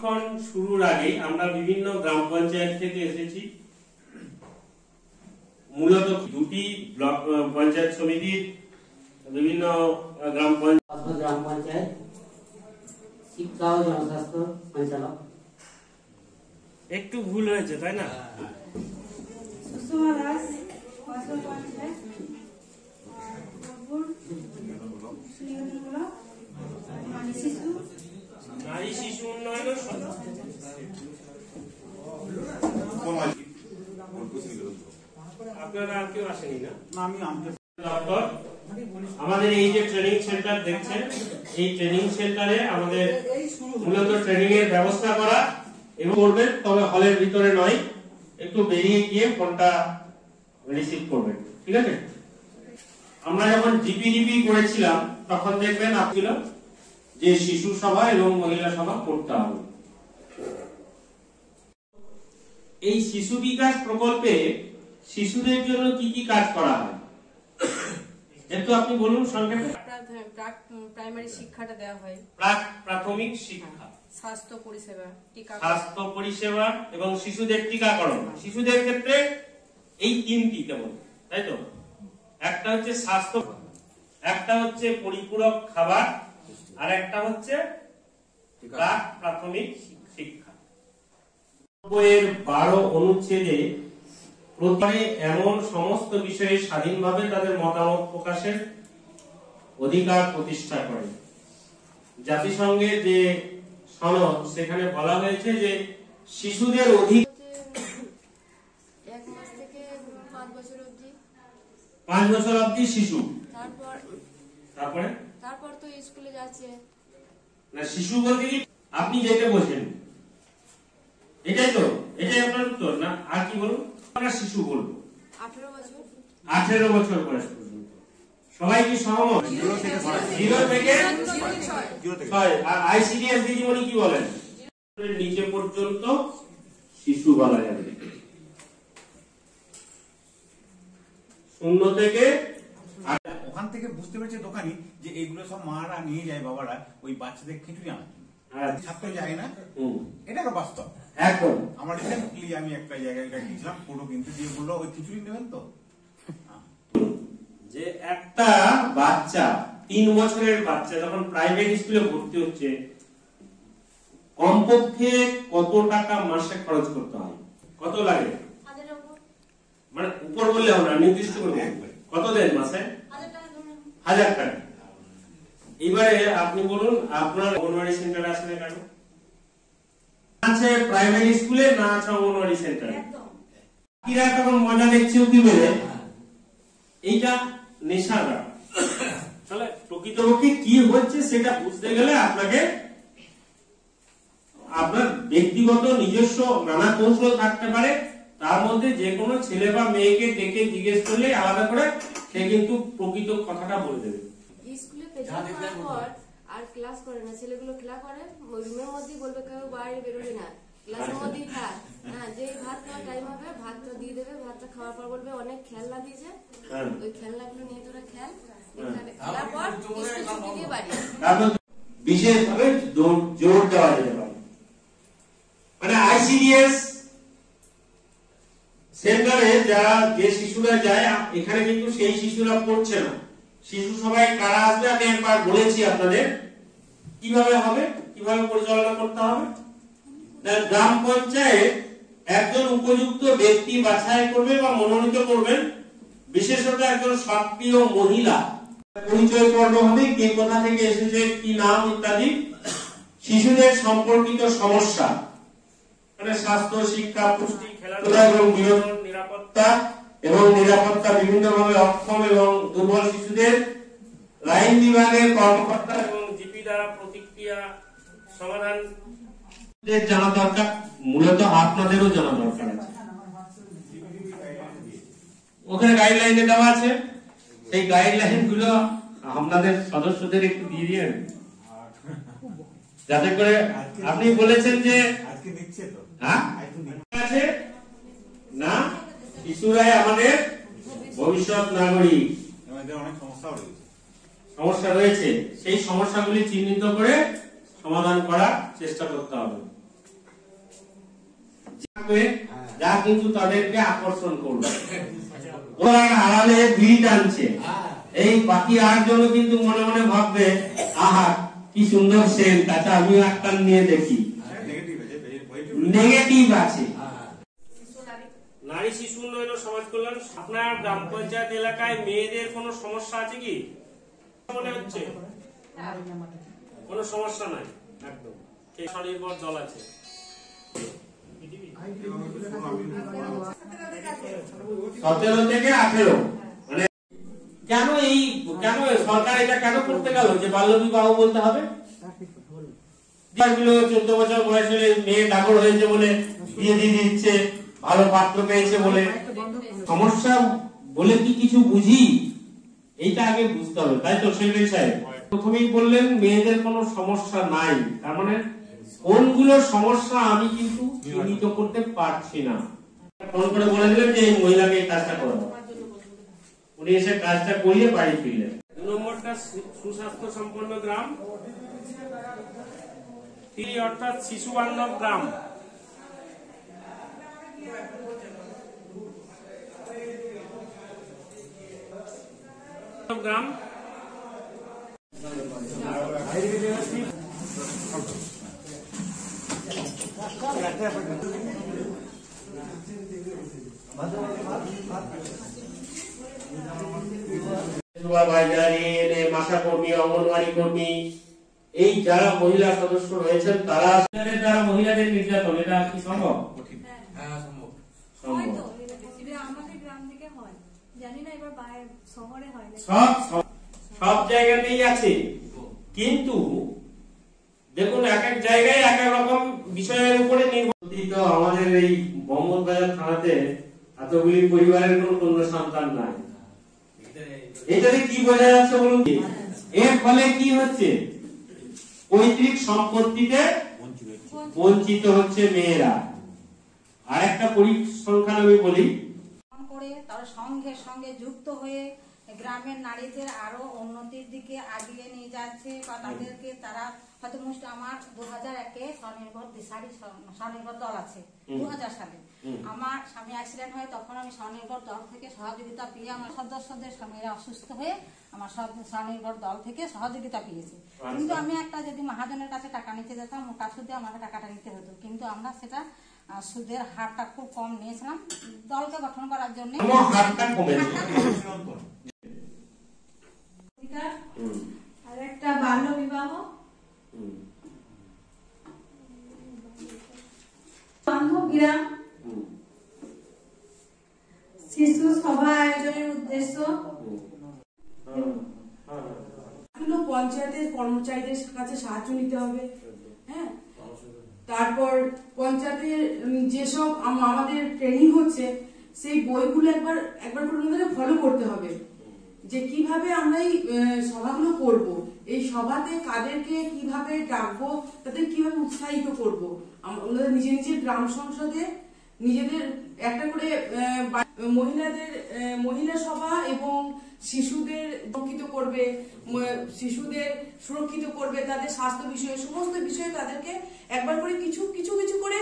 প্রশিক্ষণ শুরুর আগে আমরা বিভিন্ন গ্রাম পঞ্চায়েত থেকে এসেছি। মূলত দুটি ব্লক পঞ্চায়েত সমিতির বিভিন্ন গ্রাম পঞ্চায়েত শিক্ষা ও জনস্বাস্থ্য পরিচালক। একটু ভুল হয়েছে তাই না? নারী শিশু উন্নয়ন আপনারা আর কেউ আসেনি না? আমাদের এই যে ট্রেনিং সেন্টার দেখছেন, এই ট্রেনিং সেন্টারে আমাদের মূলত ট্রেনিং এর ব্যবস্থা করা এবং করবেন, তবে হলের ভিতরে নয়, একটু বেরিয়ে গিয়ে ফোনটা রিসিভ করবেন, ঠিক আছে? আমরা যখন জিপিডিপি করেছিলাম তখন দেখবেন আপনার যে শিশু সভা এবং মহিলা সভা করতে হবে। এই শিশু বিকাশ প্রকল্পে শিশুদের জন্য কি কি কাজ করা হয় একটু আপনি বলুন সংক্ষেপে। প্রাইমারি শিক্ষাটা দেওয়া হয়, প্রাথমিক শিক্ষা, স্বাস্থ্য পরিষেবা এবং শিশুদের টিকাকরণ। শিশুদের ক্ষেত্রে এই তিনটি কেবল, তাই তো? একটা হচ্ছে স্বাস্থ্য, একটা হচ্ছে পরিপূরক খাবার, আর একটা হচ্ছে প্রাথমিক শিক্ষা। 12 অনুচ্ছেদে প্রতিবারে এমন সমস্ত বিষয়ে স্বাধীনভাবে তাদের মতামত প্রকাশের অধিকার প্রতিষ্ঠা করে। জাতিসংঘের যে সনদ সেখানে বলা হয়েছে যে শিশুদের অধিকার 1 মাস থেকে 5 বছর অবধি, 5 বছর অবধি শিশু। তারপর তো স্কুলে যাচ্ছে না। শিশু বলতে কি আপনি যেটা বোঝেন এটাই তো, এটাই আপনার উত্তর না? আর কি বলবো? আমরা শিশু বলবো 18 বছর বয়স পর্যন্ত। সবাই কি সহমত? 0 থেকে 6। আর আইসিডিএস দিদিমণি কি বলেন? নিচে পর্যন্ত শিশু বলা যাবে। 0 থেকে ওখান থেকে বুঝতে পেরেছে দোকানি যে এইগুলো সব মারা নিয়ে যায়, বাবারা ওই বাচ্চাদের খিচুড়ি আনার জন্য। ছাত্র যায় না, এটা তো বাস্তব। একদম আমার রিসেন্টলি আমি একটা জায়গায় গিয়েছিলাম, পুরো কিন্তু দিয়ে বললো ওই খিচুড়ি নেবেন তো। যে একটা বাচ্চা 3 বছরের বাচ্চা যখন প্রাইভেট স্কুলে ভর্তি হচ্ছে, কমপক্ষে কত টাকা মাসে খরচ করতে হয়? কত লাগে? মানে উপর বললে হবে না, নির্দিষ্ট করে কত দেন মাসে? 1000 টাকা। এবারে আপনি বলুন আপনার অঙ্গনওয়াড়ি সেন্টারে আসলে কেন আছে? প্রাইমারি স্কুলে না আছে অঙ্গনওয়াড়ি সেন্টারে? কিরা তখন মজা দেখছে কি বলে এইটা নেশাটা। তাহলে প্রকৃতপক্ষে কি হচ্ছে সেটা বুঝতে গেলে আপনাকে আপনার ব্যক্তিগত নিজস্ব নানা কৌশল থাকতে পারে, তার মধ্যে যে কোনো ছেলে বা মেয়েকে ডেকে জিজ্ঞেস করলে আলাদা করে সে কিন্তু প্রকৃত কথাটা বলে দেবে। স্কুলে পেছানোর পর আর ক্লাস করে না, ছেলেগুলো ক্লাস করে রুমের মধ্যেই বলবে কেউ বাইরে বেরোবে না, ক্লাসের মধ্যেই থাক। হ্যাঁ, যে ভাত খাওয়ার টাইম হবে ভাতটা দিয়ে দেবে, ভাতটা খাওয়ার পর বলবে অনেক খেলনা দিয়েছে, ওই খেলনাগুলো নিয়ে তোরা খেল, খেলার পর স্কুল ছুটি দিয়ে বাড়ি। বিশেষভাবে জোর দেওয়া যেতে পারে, মানে আইসিডিএস সেন্টারে যারা যে শিশুরা যায় এখানে কিন্তু সেই শিশুরা পড়ছে না। শিশু সবাই কারা আসবে আমি একবার বলেছি আপনাদের কিভাবে হবে, কিভাবে পরিচালনা করতে হবে। গ্রাম পঞ্চায়েত একজন উপযুক্ত ব্যক্তি বাছাই করবে বা মনোনীত করবেন, বিশেষত একজন সক্রিয় মহিলা। পরিচয় পর্ব হবে, কে কোথা থেকে এসেছে, কি নাম ইত্যাদি। শিশুদের সম্পর্কিত সমস্যা মানে স্বাস্থ্য, শিক্ষা, পুষ্টি, খেলাধুলা এবং বিনোদন, নিরাপত্তা বিভিন্নভাবে অক্ষম এবং দুর্বল শিশুদের লাইন বিভাগের কর্মকর্তা এবং জিপি দ্বারা প্রতিক্রিয়া সমাধান জানা দরকার। মূলত আপনাদেরও জানা দরকার আছে, ওখানে গাইডলাইনে দেওয়া আছে, সেই গাইডলাইন গুলো আপনাদের সদস্যদের একটু দিয়ে দিন, যাতে করে আপনি বলেছেন যে আজকে দিচ্ছে তো আছে না, শিশুরাই আমাদের ভবিষ্যৎ নাগরিক। অনেক সমস্যা রয়েছে, সেই সমস্যাগুলি চিহ্নিত করে সমাধান করার চেষ্টা করতে হবে। যা কিন্তু তাদেরকে আকর্ষণ করবে। ওরা আড়ালে বিড়ি টানছে, এই বাকি 8 জন কিন্তু মনে মনে ভাববে আহা কি সুন্দর সেন্ট, আচ্ছা আমিও একটা নিয়ে দেখি। নেগেটিভ আছে। নারী শিশু উন্নয়ন ও সমাজ কল্যাণ, আপনার গ্রাম পঞ্চায়েত এলাকায় মেয়েদের কোনো সমস্যা আছে কি মনে হচ্ছে? কোনো সমস্যা নাই, একদম স্বনির্ভর দল আছে। 17 থেকে 18 মানে কেন সরকার এটা কেন করতে গেল যে বাল্য বিবাহ বলতে হবে? 14 বছর বয়সে মেয়ে ডাবল হয়েছে বলে বিয়ে দিয়ে দিচ্ছে, ভালো পাত্র পেয়েছে বলে। সমস্যা বলে কি কিছু বুঝি? এইটা আগে বুঝতে হবে, তাই তো সেক্রেটারি সাহেব? প্রথমেই বললেন মেয়েদের কোনো সমস্যা নাই, তার মানে কোনগুলো সমস্যা আমি কিন্তু চিহ্নিত করতে পারছি না। ফোন করে বলে দিলেন যে এই মহিলাকে এই কাজটা করো, উনি এসে কাজটা করিয়ে বাড়ি ফিরলেন। 2 নম্বরটা সুস্বাস্থ্য সম্পন্ন গ্রাম, 3 অর্থাৎ শিশু বান্ধব গ্রাম। গ্রাম মাসা কর্মী, অঙ্গনওয়াড়ি কর্মী, এই যারা মহিলা সদস্য রয়েছেন তারা যারা মহিলাদের নির্যাতন, এটা কি সম্ভব? সব জায়গাতেই আছে, কিন্তু দেখুন এক এক জায়গায় এক এক রকম বিষয়ের উপরে নির্ভর। আমাদের এই মোহাম্মদবাজার থানাতে এতগুলি পরিবারের কোন কন্যা সন্তান নাই। এটাতে কি বোঝা যাচ্ছে বলুন? এর ফলে কি হচ্ছে? পৈতৃক সম্পত্তিতে বঞ্চিত হচ্ছে মেয়েরা। আর একটা পরিসংখ্যান আমি বলি, তারা সঙ্গে সঙ্গে যুক্ত হয়ে গ্রামের নারীদের আরো উন্নতির দিকে আগিয়ে নিয়ে যাচ্ছে, বা তাদেরকে তারা হয়তো আমার 2001-এ স্বনির্ভর দল আছে। 2000 সালে আমার স্বামী অ্যাক্সিডেন্ট হয়, তখন আমি স্বনির্ভর দল থেকে সহযোগিতা পেয়ে আমার সদস্যদের স্বামীরা অসুস্থ হয়ে আমার স্বনির্ভর দল থেকে সহযোগিতা পেয়েছি। কিন্তু আমি একটা যদি মহাজনের কাছে টাকা নিতে যেতাম, ওটা সুদে আমাকে টাকাটা নিতে হতো, কিন্তু আমরা সেটা সুদের হারটা খুব কম নিয়েছিলাম দলকে গঠন করার জন্য। আর একটা বাল্য বিবাহ, বান্ধব গ্রাম, শিশু সভা আয়োজনের উদ্দেশ্য, পঞ্চায়েতের কর্মচারীদের কাছে সাহায্য নিতে হবে। হ্যাঁ, তারপর পঞ্চায়েতের যেসব আমাদের ট্রেনিং হচ্ছে সেই বইগুলো একবার করে ফলো করতে হবে, যে কিভাবে আমরা এই সভাগুলো করব, এই সভাতে কাদেরকে কিভাবে ডাকবো, তাদের কিভাবে উৎসাহিত করব। ওনাদের নিজের গ্রাম সংসদে নিজেদের একটা করে মহিলা সভা এবং শিশুদের সুরক্ষিত করবে, তাদের স্বাস্থ্য বিষয়ে সমস্ত বিষয়ে তাদেরকে একবার করে কিছু করে